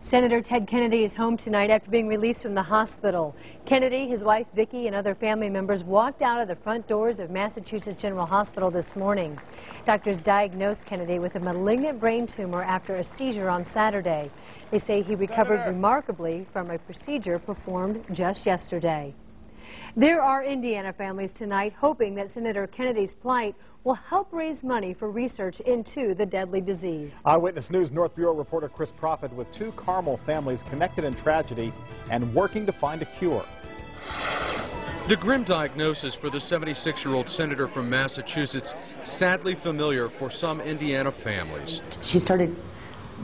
Senator Ted Kennedy is home tonight after being released from the hospital. Kennedy, his wife Vicki, and other family members walked out of the front doors of Massachusetts General Hospital this morning. Doctors diagnosed Kennedy with a malignant brain tumor after a seizure on Saturday. They say he recovered remarkably from a procedure performed just yesterday. There are Indiana families tonight hoping that Senator Kennedy's plight will help raise money for research into the deadly disease. Eyewitness News North Bureau reporter Chris Prophet with two Carmel families connected in tragedy and working to find a cure. The grim diagnosis for the 76-year-old senator from Massachusetts, sadly familiar for some Indiana families. She started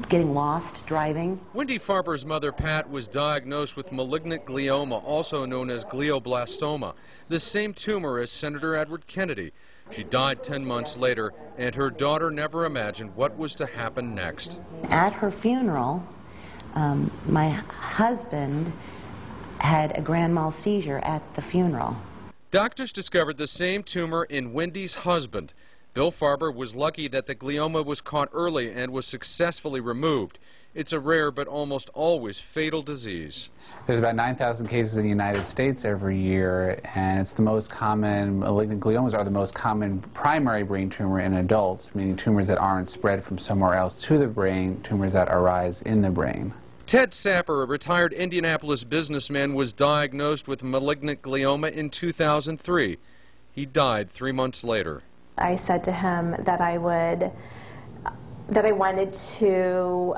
getting lost driving. Wendy Farber's mother, Pat, was diagnosed with malignant glioma, also known as glioblastoma, the same tumor as Senator Edward Kennedy. She died 10 months later, and her daughter never imagined what was to happen next. At her funeral, my husband had a grand mal seizure at the funeral. Doctors discovered the same tumor in Wendy's husband. Bill Farber was lucky that the glioma was caught early and was successfully removed. It's a rare but almost always fatal disease. There's about 9,000 cases in the United States every year, and it's the most common, malignant gliomas are the most common primary brain tumor in adults, meaning tumors that aren't spread from somewhere else to the brain, tumors that arise in the brain. Ted Sapper, a retired Indianapolis businessman, was diagnosed with malignant glioma in 2003. He died 3 months later. I said to him that I wanted to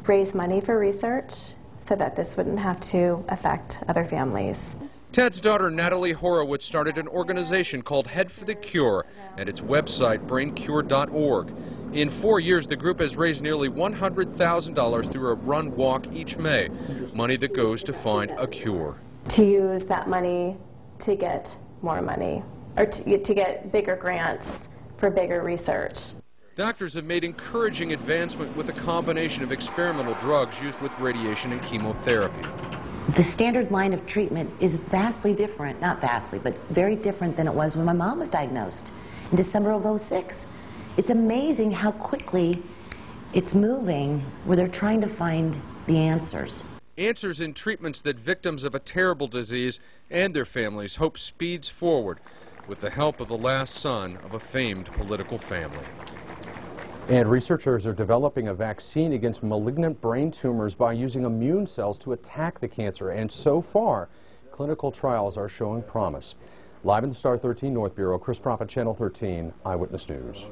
raise money for research so that this wouldn't have to affect other families. Ted's daughter Natalie Horowitz started an organization called Head for the Cure and its website braincure.org. In 4 years, the group has raised nearly $100,000 through a run-walk each May, money that goes to find a cure. To use that money to get more money, or to get bigger grants for bigger research. Doctors have made encouraging advancement with a combination of experimental drugs used with radiation and chemotherapy. The standard line of treatment is vastly different, not vastly, but very different than it was when my mom was diagnosed in December of '06. It's amazing how quickly it's moving where they're trying to find the answers. Answers in treatments that victims of a terrible disease and their families hope speeds forward with the help of the last son of a famed political family. And researchers are developing a vaccine against malignant brain tumors by using immune cells to attack the cancer. And so far, clinical trials are showing promise. Live in the Star 13 North Bureau, Chris Prophet, Channel 13, Eyewitness News.